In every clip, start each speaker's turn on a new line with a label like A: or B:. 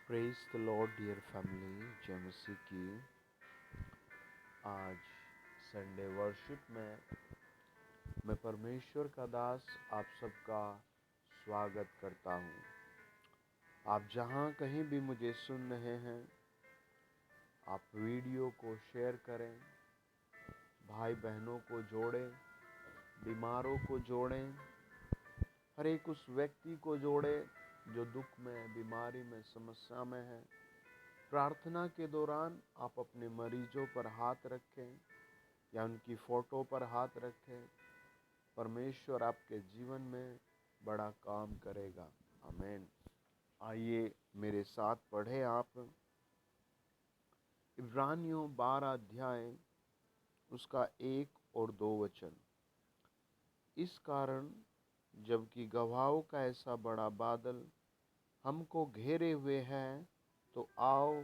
A: Praise the Lord dear family. जय मसीह की। आज संडे वर्शिप में मैं परमेश्वर का दास आप सबका स्वागत करता हूँ। आप जहाँ कहीं भी मुझे सुन रहे हैं, आप वीडियो को शेयर करें, भाई बहनों को जोड़ें, बीमारों को जोड़ें, हर एक उस व्यक्ति को जोड़ें जो दुख में, बीमारी में, समस्या में है। प्रार्थना के दौरान आप अपने मरीजों पर हाथ रखें या उनकी फोटो पर हाथ रखें। परमेश्वर आपके जीवन में बड़ा काम करेगा। आमीन। आइए मेरे साथ पढ़े आप इब्रानियों 12 अध्याय उसका 1 और 2 वचन। इस कारण जबकि गवाहों का ऐसा बड़ा बादल हमको घेरे हुए है, तो आओ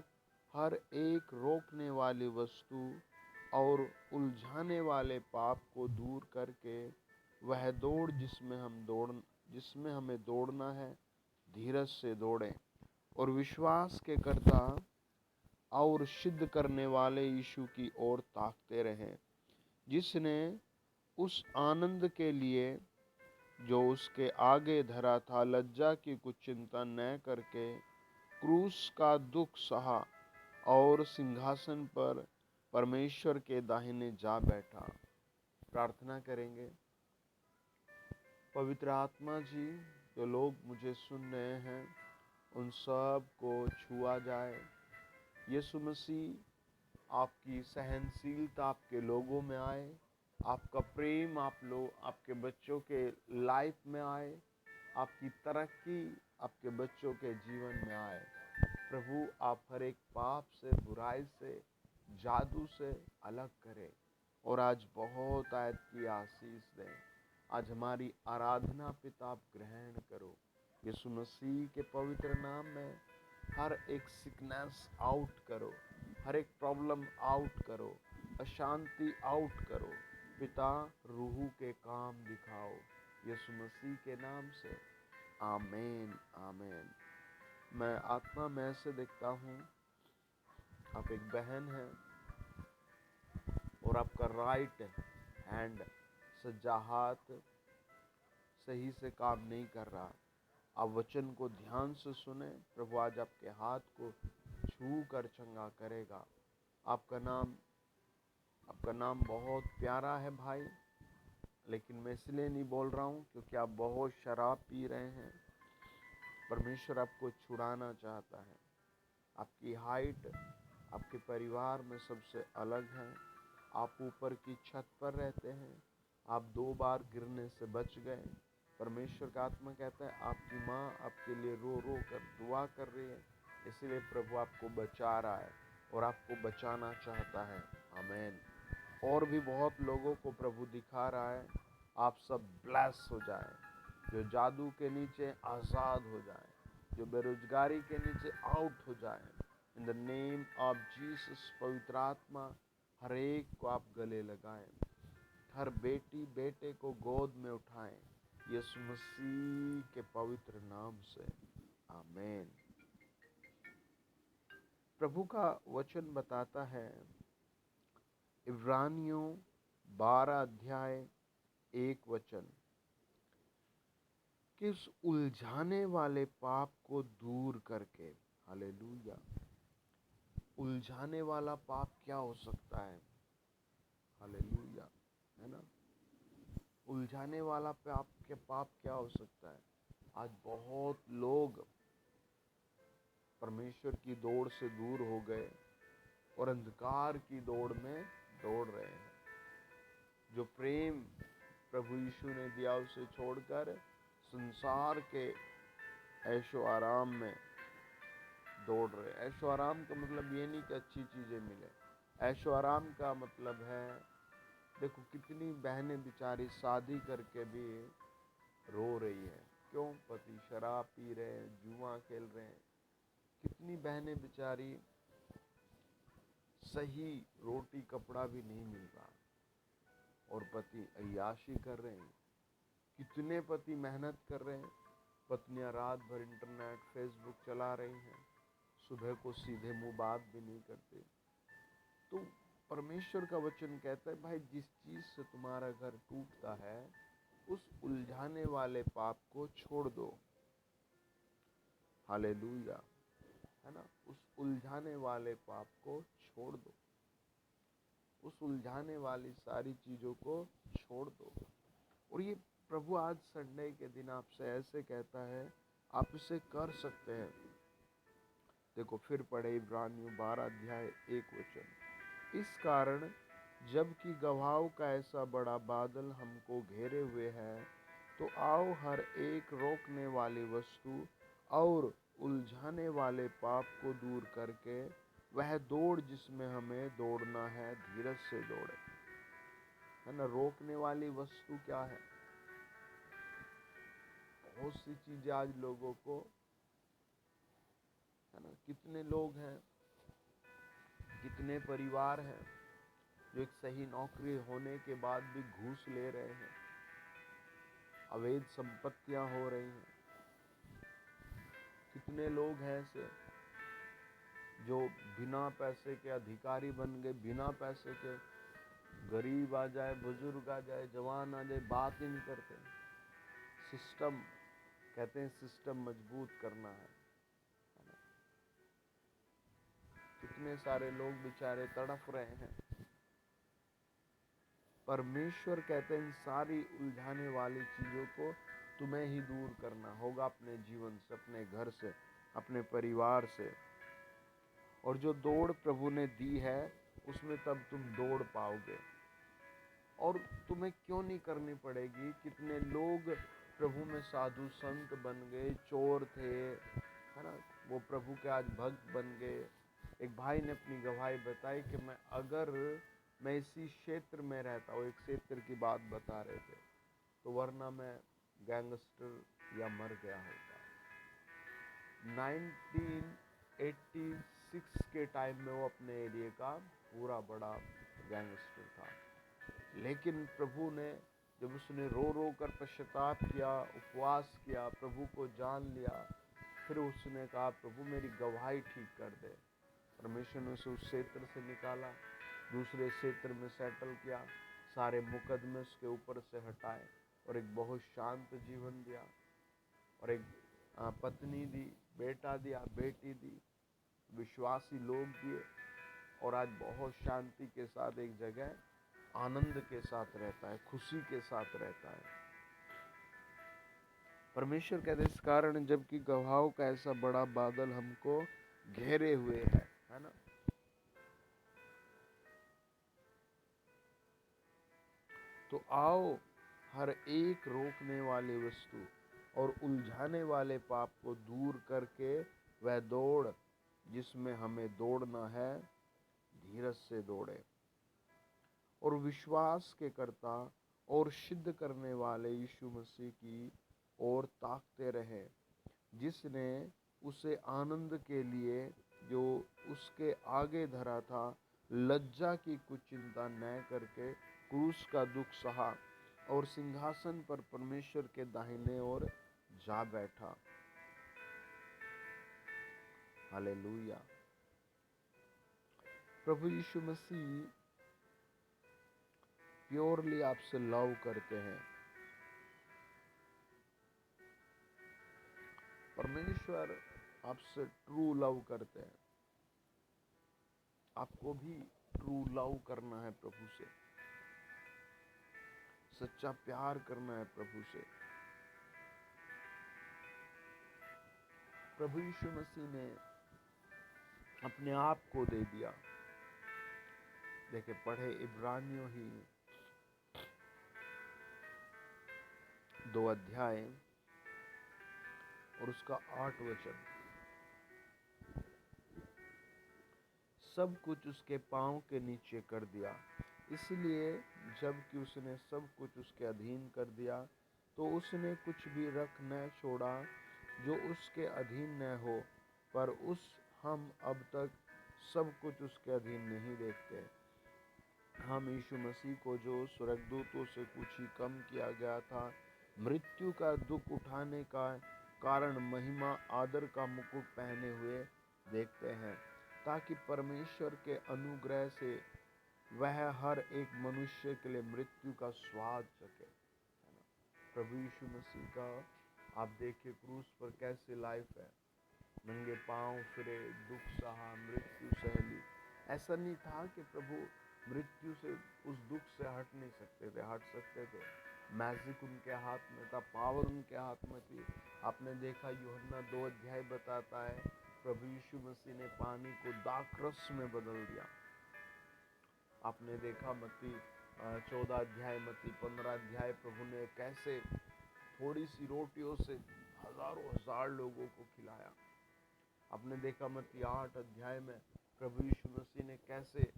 A: हर एक रोकने वाली वस्तु और उलझाने वाले पाप को दूर करके वह दौड़ जिसमें हमें दौड़ना है, धीरज से दौड़ें और विश्वास के कर्ता और सिद्ध करने वाले यीशु की ओर ताकते रहें, जिसने उस आनंद के लिए जो उसके आगे धरा था लज्जा की कुछ चिंता न करके क्रूस का दुख सहा और सिंहासन पर परमेश्वर के दाहिने जा बैठा। प्रार्थना करेंगे। पवित्र आत्मा जी, जो लोग मुझे सुन रहे हैं उन सब को छुआ जाए। यीशु मसीह, आपकी सहनशीलता आपके लोगों में आए, आपका प्रेम आपके बच्चों के लाइफ में आए, आपकी तरक्की आपके बच्चों के जीवन में आए। प्रभु, आप हर एक पाप से, बुराई से, जादू से अलग करें और आज बहुत आयत की आशीष दें। आज हमारी आराधना पिता आप ग्रहण करो। यीशु मसीह के पवित्र नाम में हर एक सिकनेस आउट करो, हर एक प्रॉब्लम आउट करो, अशांति आउट करो। पिता, रूह के काम दिखाओ यीशु मसीह के नाम से। आमीन आमीन। मैं आत्मा में से देखता हूँ आप एक बहन हैं और आपका राइट हैंड, सज्जा हाथ सही से काम नहीं कर रहा। आप वचन को ध्यान से सुने। प्रभु आज आपके हाथ को छू कर चंगा करेगा। आपका नाम बहुत प्यारा है भाई, लेकिन मैं इसलिए नहीं बोल रहा हूँ क्योंकि आप बहुत शराब पी रहे हैं। परमेश्वर आपको छुड़ाना चाहता है। आपकी हाइट आपके परिवार में सबसे अलग है। आप ऊपर की छत पर रहते हैं। आप 2 बार गिरने से बच गए। परमेश्वर का आत्मा कहता है आपकी माँ आपके लिए रो रो कर दुआ कर रही है, इसलिए प्रभु आपको बचा रहा है और आपको बचाना चाहता है। आमीन। और भी बहुत लोगों को प्रभु दिखा रहा है। आप सब ब्लेस हो जाए, जो जादू के नीचे आज़ाद हो जाए, जो बेरोजगारी के नीचे आउट हो जाए। In the name of Jesus, पवित्र आत्मा हर एक को आप गले लगाएं, हर बेटी बेटे को गोद में उठाएं यीशु मसीह के पवित्र नाम से। आमीन। प्रभु का वचन बताता है इब्रानियों 12 अध्याय 1 वचन, कि उस उलझाने वाले पाप को दूर करके। हालेलुया। उलझाने वाला पाप क्या हो सकता है? हालेलुया, है ना। उलझाने वाला पाप क्या हो सकता है? आज बहुत लोग परमेश्वर की दौड़ से दूर हो गए और अंधकार की दौड़ में दौड़ रहे हैं। जो प्रेम प्रभु यीशु ने दिया उसे छोड़कर संसार के ऐशो आराम में दौड़ रहे। ऐशो आराम का मतलब ये नहीं कि अच्छी चीजें मिले। ऐशो आराम का मतलब है, देखो कितनी बहनें बेचारी शादी करके भी रो रही है। क्यों? पति शराब पी रहे हैं, जुआ खेल रहे हैं। कितनी बहनें बेचारी सही रोटी कपड़ा भी नहीं मिल रहा और पति अय्याशी कर रहे हैं। कितने पति मेहनत कर रहे हैं, पत्नियां रात भर इंटरनेट फेसबुक चला रही हैं, सुबह को सीधे मुंह बात भी नहीं करते। तो परमेश्वर का वचन कहता है भाई जिस चीज से तुम्हारा घर टूटता है उस उलझाने वाले पाप को छोड़ दो। हालेलुया, है ना। उस उलझाने वाले पाप को छोड़ दो, उस उलझाने वाली सारी चीजों को छोड़ दो। और ये प्रभु आज संडे के दिन आपसे ऐसे कहता है, आप इसे कर सकते हैं। देखो फिर पढ़े इब्रानियों 12 अध्याय 1 वचन। इस कारण जबकि गवाहों का ऐसा बड़ा बादल हमको घेरे हुए है, तो आओ हर एक रोकने वाली वस्तु और उलझाने वाले पाप को दूर करके वह दौड़ जिसमें हमें दौड़ना है धीरज से दौड़े। है ना। रोकने वाली वस्तु क्या है? बहुत सी चीजें आज लोगों को, है ना, कितने लोग हैं, कितने परिवार हैं जो एक सही नौकरी होने के बाद भी घूस ले रहे हैं, अवैध संपत्तियां हो रही हैं। कितने लोग हैं ऐसे जो बिना पैसे के अधिकारी बन गए, बिना पैसे के। गरीब आ जाए, बुजुर्ग आ जाए, जवान आ जाए, बात ही नहीं करते। सिस्टम, कहते हैं सिस्टम मजबूत करना है ना। कितने सारे लोग बेचारे तड़फ रहे हैं। परमेश्वर कहते हैं इन सारी उलझाने वाली चीजों को तुम्हें ही दूर करना होगा, अपने जीवन से, अपने घर से, अपने परिवार से। और जो दौड़ प्रभु ने दी है उसमें तब तुम दौड़ पाओगे। और तुम्हें क्यों नहीं करनी पड़ेगी। कितने लोग प्रभु में साधु संत बन गए, चोर थे, है ना, वो प्रभु के आज भक्त बन गए। एक भाई ने अपनी गवाही बताई कि मैं इसी क्षेत्र में रहता हूँ, एक क्षेत्र की बात बता रहे थे, तो वरना मैं गैंगस्टर या मर गया होता। 1986 के टाइम में वो अपने एरिया का पूरा बड़ा गैंगस्टर था। लेकिन प्रभु ने, जब उसने रो रो कर पश्चाताप किया, उपवास किया, प्रभु को जान लिया, फिर उसने कहा प्रभु मेरी गवाही ठीक कर दे। परमेश्वर ने उसे उस क्षेत्र से निकाला, दूसरे क्षेत्र में सेटल किया, सारे मुकदमे उसके ऊपर से हटाए और एक बहुत शांत जीवन दिया। और एक पत्नी दी, बेटा दिया, बेटी दी, विश्वासी लोग दिए। और आज बहुत शांति के साथ एक जगह आनंद के साथ रहता है, खुशी के साथ रहता है। परमेश्वर कहते हैं इस कारण जबकि गवाहों का ऐसा बड़ा बादल हमको घेरे हुए है ना। तो आओ हर एक रोकने वाली वस्तु और उलझाने वाले पाप को दूर करके वह दौड़ जिसमें हमें दौड़ना है धीरज से दौड़े। और विश्वास के कर्ता और सिद्ध करने वाले यीशु मसीह की ओर ताकते रहे, जिसने उसे आनंद के लिए जो उसके आगे धरा था लज्जा की कुछ चिंता न करके क्रूस का दुख सहा और सिंहासन पर परमेश्वर के दाहिने ओर जा बैठा। हालेलुया। प्रभु यीशु मसीह प्योरली आपसे लव करते हैं। परमेश्वर आपसे ट्रू लव करते हैं। आपको भी ट्रू लव करना है प्रभु से, सच्चा प्यार करना है प्रभु से। प्रभु यीशु मसीह ने अपने आप को दे दिया। देखिए पढ़े इब्रानियों ही 2 अध्याय और उसका 8 वचन। सब कुछ उसके पांव के नीचे कर दिया, इसलिए जबकि उसने सब कुछ उसके अधीन कर दिया तो उसने कुछ भी रख न छोड़ा जो उसके अधीन न हो। पर हम अब तक सब कुछ उसके अधीन नहीं देखते। हम यीशु मसीह को जो स्वर्गदूतों से कुछ ही कम किया गया था, मृत्यु का दुख उठाने का कारण महिमा आदर का मुकुट पहने हुए देखते हैं, ताकि परमेश्वर के अनुग्रह से वह हर एक मनुष्य के लिए मृत्यु का स्वाद चखे, है ना। प्रभु यीशु मसीह का आप देखिए क्रूस पर कैसे लाइफ है, नंगे पांव फिरे, दुख सहा, मृत्यु सहली। ऐसा नहीं था कि प्रभु मृत्यु से, उस दुख से हट नहीं सकते थे, हट सकते थे। मैजिक उनके हाथ में था, पावर उनके हाथ में थी। आपने देखा यूहन्ना 2 अध्याय बताता है, प्रभु यीशु मसीह ने पानी को दाखरस में बदल दिया। आपने देखा मत्ती 14 अध्याय, मत्ती 15 अध्याय, प्रभु ने कैसे थोड़ी सी रोटियों से हजारों हजार लोगों को खिलाया। आपने देखा मत्ती 8 अध्याय में प्रभु यीशु मसीह ने कैसे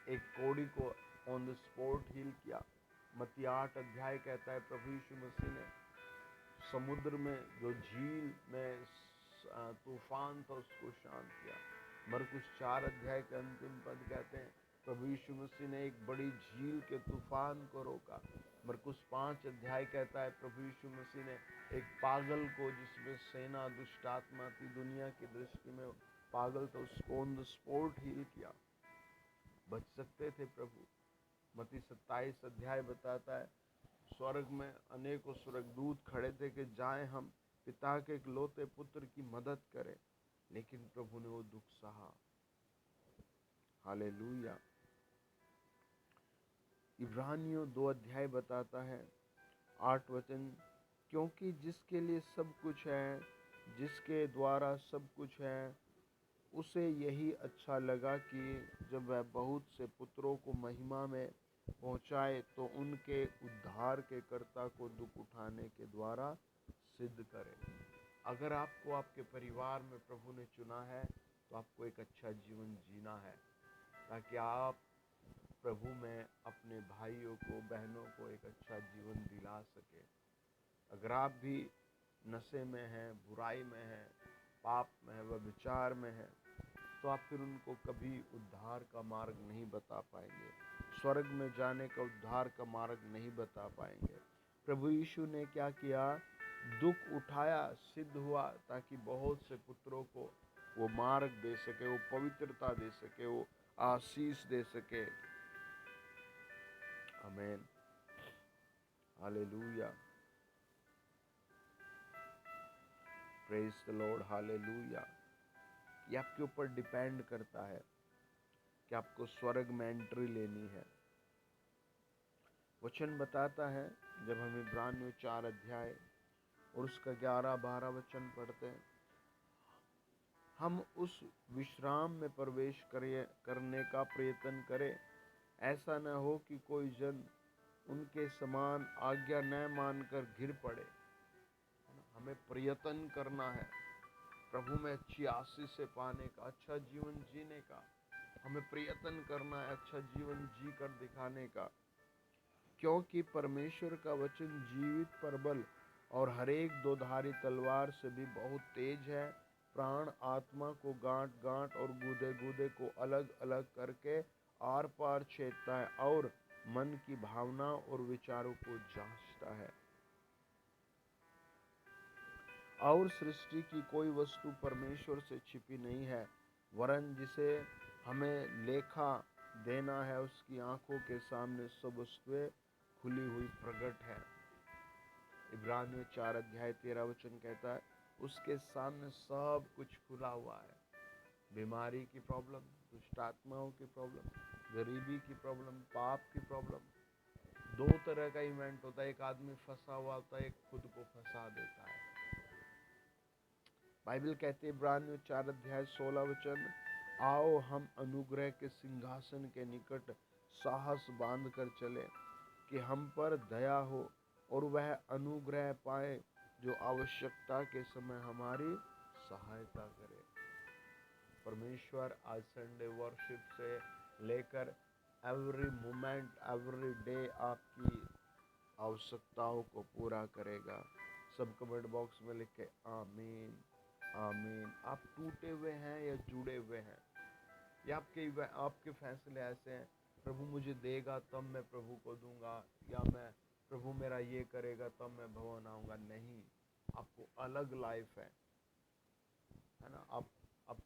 A: एक कोढ़ी को ऑन द स्पॉट हील किया। मत्ती 8 अध्याय कहता है प्रभु यीशु मसीह ने समुद्र में, जो झील में तूफान था, उसको शांत किया। मरकुस 4 अध्याय के अंतिम पद कहते हैं प्रभु यीशु मसीह ने एक बड़ी झील के तूफान को रोका। मरकुस 5 अध्याय कहता है प्रभु यीशु मसीह ने एक पागल को, जिसमें सेना दुष्ट आत्मा थी, दुनिया की दृष्टि में पागल था, उसको ऑन द स्पॉट हील किया। बच सकते थे प्रभु। मत्ती 27 अध्याय बताता है स्वर्ग में अनेकों स्वर्गदूत खड़े थे कि जाएं हम पिता के इकलौते पुत्र की मदद करें, लेकिन प्रभु ने वो दुख सहा। हालेलुया। इब्रानियों 2 अध्याय बताता है 8 वचन, क्योंकि जिसके लिए सब कुछ है, जिसके द्वारा सब कुछ है, उसे यही अच्छा लगा कि जब वह बहुत से पुत्रों को महिमा में पहुंचाए तो उनके उद्धार के कर्ता को दुख उठाने के द्वारा सिद्ध करे। अगर आपको आपके परिवार में प्रभु ने चुना है तो आपको एक अच्छा जीवन जीना है, ताकि आप प्रभु में अपने भाइयों को, बहनों को एक अच्छा जीवन दिला सके। अगर आप भी नशे में हैं, बुराई में हैं, पाप में है, व्यभिचार में है, तो आप फिर उनको कभी उद्धार का मार्ग नहीं बता पाएंगे, स्वर्ग में जाने का, उद्धार का मार्ग नहीं बता पाएंगे। प्रभु यीशु ने क्या किया? दुख उठाया, सिद्ध हुआ, ताकि बहुत से पुत्रों को वो मार्ग दे सके, वो पवित्रता दे सके, वो आशीष दे सके। आमीन, hallelujah, praise the Lord, hallelujah. ये आपके ऊपर डिपेंड करता है कि आपको स्वर्ग में एंट्री लेनी है। वचन बताता है, जब हम इब्रानियों 4 अध्याय और उसका 11-12 वचन पढ़ते हैं, हम उस विश्राम में प्रवेश करने का प्रयत्न करें। ऐसा न हो कि कोई जन उनके समान आज्ञा न मानकर गिर पड़े। हमें प्रयत्न करना है प्रभु में अच्छी आशीष से पाने का, अच्छा जीवन जीने का। हमें प्रयत्न करना है अच्छा जीवन जी कर दिखाने का, क्योंकि परमेश्वर का वचन जीवित, प्रबल और हरेक दोधारी तलवार से भी बहुत तेज है, प्राण आत्मा को गांठ गांठ और गूदे गूदे को अलग अलग करके आर पार छेदता है और मन की भावना और विचारों को जांचता है। और सृष्टि की कोई वस्तु परमेश्वर से छिपी नहीं है, वरन जिसे हमें लेखा देना है उसकी आंखों के सामने सब वस्तुएं खुली हुई प्रकट है। इब्रानियों 4 अध्याय 13 वचन कहता है उसके सामने सब कुछ खुला हुआ है। बीमारी की प्रॉब्लम, दुष्ट आत्माओं की प्रॉब्लम, गरीबी की प्रॉब्लम, पाप की प्रॉब्लम। दो तरह का इवेंट होता है, एक आदमी फंसा हुआ होता है, एक खुद को फंसा देता है। बाइबल कहती है इब्रानियों 4 अध्याय 16 वचन, आओ हम अनुग्रह के सिंहासन के निकट साहस बांध कर चले कि हम पर दया हो और वह अनुग्रह पाए जो आवश्यकता के समय हमारी सहायता करे। परमेश्वर आज संडे वर्शिप से लेकर एवरी मोमेंट, एवरी डे आपकी आवश्यकताओं को पूरा करेगा। सब कमेंट बॉक्स में लिखे आमीन, आमीन। आप टूटे हुए हैं या जुड़े हुए हैं, या आपके फैसले ऐसे हैं प्रभु मुझे देगा तब मैं प्रभु को दूंगा, या मैं प्रभु मेरा ये करेगा तब मैं भवन आऊंगा। नहीं, आपको अलग लाइफ है ना,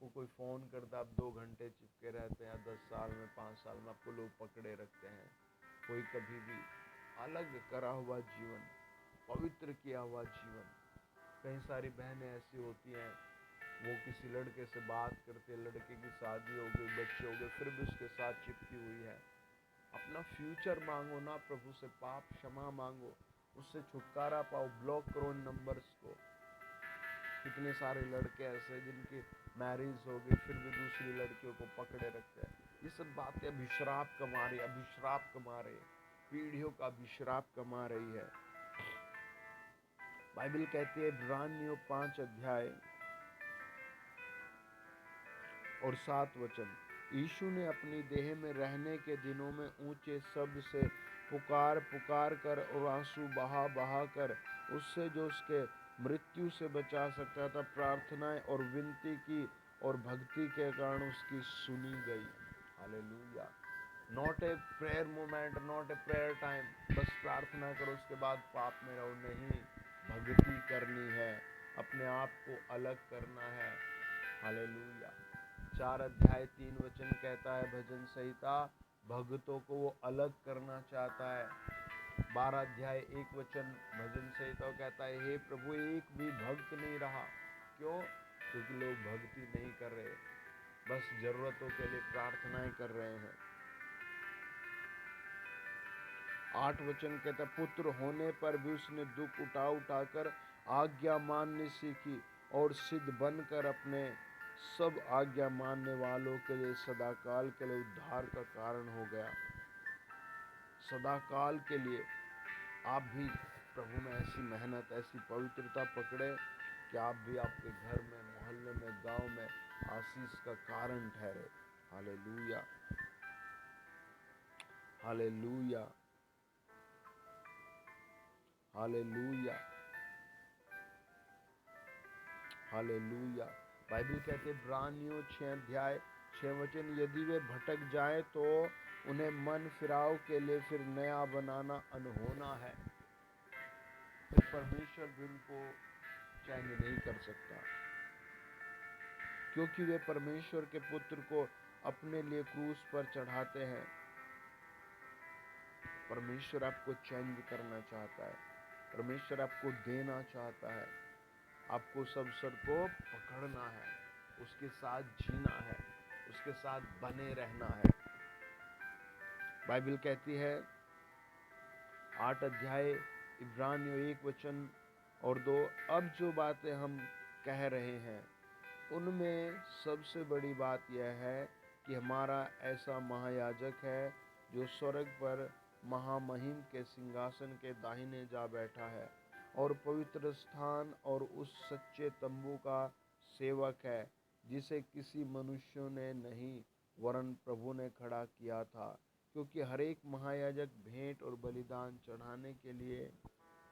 A: आपको कोई फ़ोन करता, आप 2 घंटे चिपके रहते हैं, 10 साल में 5 साल में आपको लोग पकड़े रखते हैं। कोई कभी भी अलग करा हुआ जीवन, पवित्र किया हुआ जीवन। कई सारी बहनें ऐसी होती हैं, वो किसी लड़के से बात करते, लड़के की शादी हो गई, बच्चे हो गए, फिर भी उसके साथ चिपकी हुई है। अपना फ्यूचर मांगो ना, प्रभु से पाप क्षमा मांगो, उससे छुटकारा पाओ। ब्लॉक करो इन नंबर्स को। कितने सारे लड़के ऐसे जिनकी मैरिज हो गई, फिर भी दूसरी लड़कियों को पकड़े रखते हैं। ये सब बातें अभिश्राप कमा रही, अभिश्राप कमा रही, पीढ़ियों का अभिश्राप कमा रही है। बाइबल कहती है इब्रानियों 5 अध्याय और 7 वचन, यीशु ने अपनी देह में रहने के दिनों में ऊंचे शब्द से पुकार पुकार कर और आंसू बहा बहा कर उससे जो उसके मृत्यु से बचा सकता था प्रार्थनाएं और विनती की, और भक्ति के कारण उसकी सुनी गई। Hallelujah. Not a prayer moment, not a prayer time, बस प्रार्थना करो उसके बाद पाप में रहो, नहीं, भक्ति करनी है, अपने आप को अलग करना है। हालेलुया। 4 अध्याय 3 वचन कहता है भजन संहिता, भक्तों को वो अलग करना चाहता है। 12 अध्याय 1 वचन भजन संहिता कहता है, हे प्रभु एक भी भक्त नहीं रहा। क्यों? क्योंकि लोग भक्ति नहीं कर रहे, बस जरूरतों के लिए प्रार्थनाएं कर रहे हैं। 8 वचन कहता है, पुत्र होने पर भी उसने दुख उठा उठाकर आज्ञा माननी सीखी और सिद्ध बनकर अपने सब आज्ञा मानने वालों के लिए सदाकाल के लिए उद्धार का कारण हो गया। सदाकाल के लिए आप भी प्रभु में ऐसी मेहनत, ऐसी पवित्रता पकड़े कि आप भी आपके घर में, मोहल्ले में, गांव में आशीष का कारण ठहरे। Hallelujah, hallelujah, hallelujah, hallelujah. Bible कहते हैं इब्रानियों 6 अध्याय 6 वचन, यदि वे भटक जाएं तो उन्हें मन फिराव के लिए फिर नया बनाना अनहोना है। फिर परमेश्वर भी उनको चेंज नहीं कर सकता, क्योंकि वे परमेश्वर के पुत्र को अपने लिए क्रूस पर चढ़ाते हैं। परमेश्वर आपको चेंज करना चाहता है, परमेश्वर आपको देना चाहता है, आपको उस अवसर को पकड़ना है, उसके साथ जीना है, उसके साथ बने रहना है। बाइबल कहती है 8 अध्याय इब्रानियों 1 वचन और 2, अब जो बातें हम कह रहे हैं उनमें सबसे बड़ी बात यह है कि हमारा ऐसा महायाजक है जो स्वर्ग पर महामहिम के सिंहासन के दाहिने जा बैठा है और पवित्र स्थान और उस सच्चे तंबू का सेवक है जिसे किसी मनुष्य ने नहीं वरन प्रभु ने खड़ा किया था, क्योंकि हर एक महायाजक भेंट और बलिदान चढ़ाने के लिए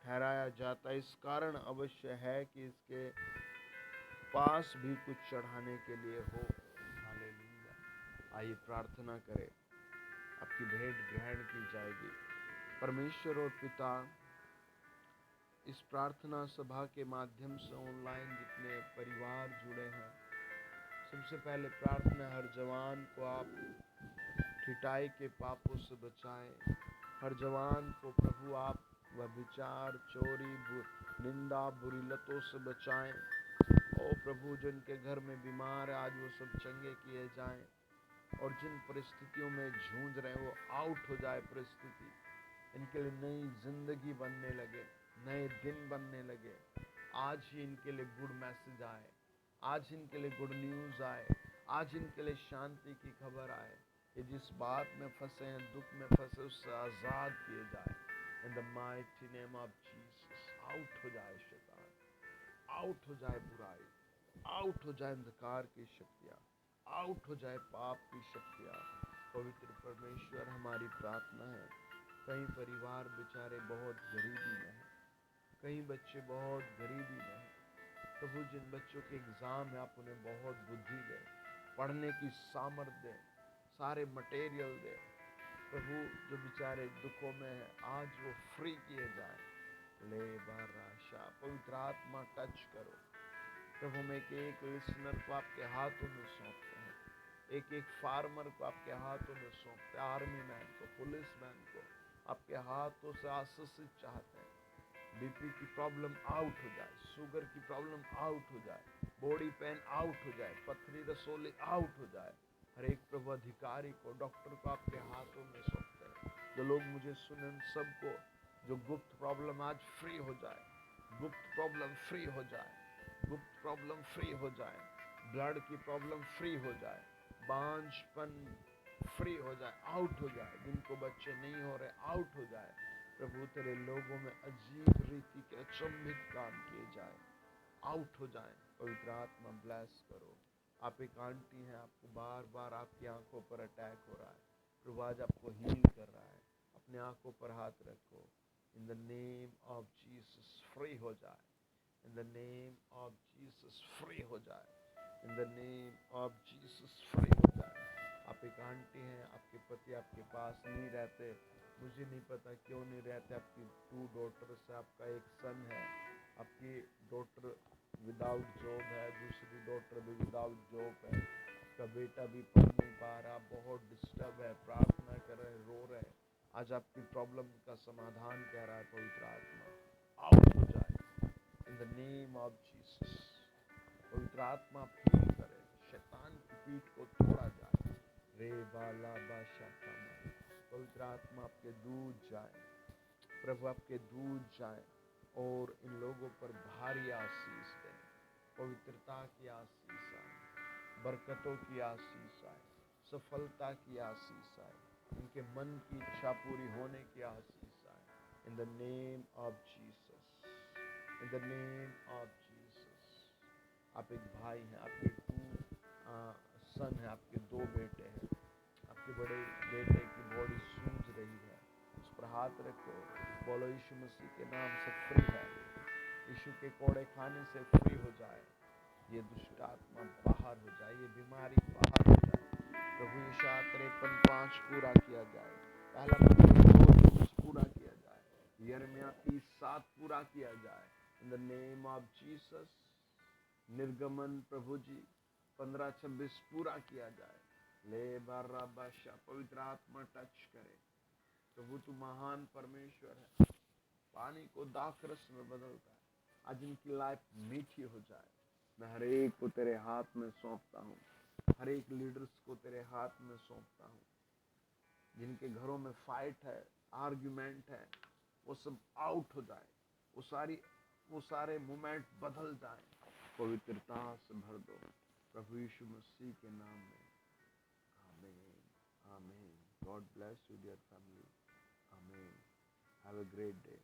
A: ठहराया जाता है। इस कारण अवश्य है कि इसके पास भी कुछ चढ़ाने के लिए हो। हालेलुया। आइए प्रार्थना करें, आपकी भेंट ग्रहण की जाएगी। परमेश्वर और पिता, इस प्रार्थना सभा के माध्यम से ऑनलाइन जितने परिवार जुड़े हैं, सबसे पहले प्रार्थना हर जवान को आप ठिठाई के पापों से बचाएं। हर जवान को प्रभु आप व्यभिचार, चोरी, निंदा, बुरी लतों से बचाएं। ओ प्रभु, जिनके घर में बीमार है आज वो सब चंगे किए जाएं, और जिन परिस्थितियों में जूझ रहे हैं वो आउट हो जाए परिस्थिति, इनके लिए नई जिंदगी बनने लगे, नए दिन बनने लगे। आज ही इनके लिए गुड मैसेज आए, आज इनके लिए गुड न्यूज़ आए, आज इनके लिए शांति की खबर आए। ये जिस बात में फंसे हैं, दुख में फंसे, उससे आज़ाद किए जाए। In the mighty name of Jesus. Out हो जाए शैतान, आउट हो जाए बुराई, आउट हो जाए अंधकार की शक्तियाँ, आउट हो जाए पाप की शक्तियाँ। पवित्र परमेश्वर, हमारी प्रार्थना है, कई परिवार बेचारे बहुत गरीबी में हैं, कई बच्चे बहुत गरीबी में हैं। प्रभु, जिन बच्चों के एग्ज़ाम है आप उन्हें बहुत बुद्धि दें, पढ़ने की सामर्थ्य दें, सारे मटेरियल दें। प्रभु, जो बेचारे दुखों में हैं आज वो फ्री किए जाए। ले बाराशा, पवित्र आत्मा टच करो, प्रभु हम एक एक लिसनर को आपके हाथों में सौंपते हैं, एक एक फार्मर को आपके हाथों में सौंपते हैं, आर्मी मैन को, पुलिस मैन को आपके हाथों से आशीषित चाहते हैं। बीपी की प्रॉब्लम आउट हो जाए, शुगर की प्रॉब्लम आउट हो जाए, बॉडी पेन आउट हो जाए, पथरी रसोली आउट हो जाए। हर एक प्रभु अधिकारी को, डॉक्टर को आपके हाथों में सौंपते हैं। जो लोग मुझे सुने उन सबको जो गुप्त प्रॉब्लम आज फ्री हो जाए, गुप्त प्रॉब्लम फ्री हो जाए, गुप्त प्रॉब्लम फ्री हो जाए, ब्लड की प्रॉब्लम फ्री हो जाए, बांझपन फ्री हो जाए, आउट हो जाए, जिनको बच्चे नहीं हो रहे आउट हो जाए। प्रभु तेरे लोगों में अजीब रीति के अचंभित काम किए जाए, आउट हो जाए। पवित्र आत्मा ब्लेस करो। आप एक आंटी हैं, आपको बार बार आपकी आंखों पर अटैक हो रहा है, प्रभु आज आपको हील कर रहा है। अपने आंखों पर हाथ रखो, in the name of Jesus free हो जाए, in the name of Jesus free हो जाए, in the name of Jesus free हो जाए। आप एक आंटी हैं, आपके पति आपके पास नहीं रहते, मुझे नहीं पता क्यों नहीं रहते। आपकी 2 डॉटर्स है, आपका एक सन है, आपकी डॉटर विदाउट जॉब है, दूसरी डॉटर भी विदाउट जॉब है, आपका बेटा भी पढ़ नहीं पा रहा, बहुत डिस्टर्ब है, प्रार्थना कर रहे, रो रहे। आज आपकी प्रॉब्लम का समाधान कह रहा है पवित्र आत्मा, आउट हो जाए in the name of Jesus. पवित्र आत्मा फील करे, शैतान की पीठ को तोड़ा जाए। रे बाला बाशा, पवित्र आत्मा आपके दूध जाए, प्रभु आपके दूध जाए और इन लोगों पर भारी आशीष दें। पवित्रता की आशीष आए, बरकतों की आशीष आए, सफलता की आशीष आए, उनके मन की इच्छा पूरी होने की आशीष आए। In the name of Jesus, in the name of Jesus. आप एक भाई हैं, आपके 2 सन है, आपके 2 बेटे हैं, आपके बड़े बेटे की बॉडी सूज रही है, उस पर हाथ रखो, बोलो यीशु मसीह के नाम से फ्री है, यीशु के कोड़े खाने से फ्री हो जाए, ये दुष्ट आत्मा बाहर हो जाए, ये बीमारी बाहर हो जाए। प्रभु यशाया 53:5 पूरा किया जाए, पहला पत्र 2 पूरा किया जाए, यिर्मयाह 30:7 पूरा किया जाए। In the name of Jesus. निर्गमन प्रभु जी 15:26 पूरा किया जाए। ले बारा बाशा, पवित्र आत्मा टच करे। प्रभु तू महान परमेश्वर है, पानी को दाखरस में बदलता है। आज इनकी लाइफ मीठी हो जाए। मैं हर एक को तेरे हाथ में सौंपता हूँ, हर एक लीडर्स को तेरे हाथ में सौंपता हूँ। जिनके घरों में फाइट है, आर्ग्यूमेंट है, वो सब आउट हो जाए, वो सारे मोमेंट बदल जाए, पवित्रता से भर दो प्रभु यीशु मसीह के नाम में। आमीन, आमीन। God bless you dear family. आमीन। Have a great day.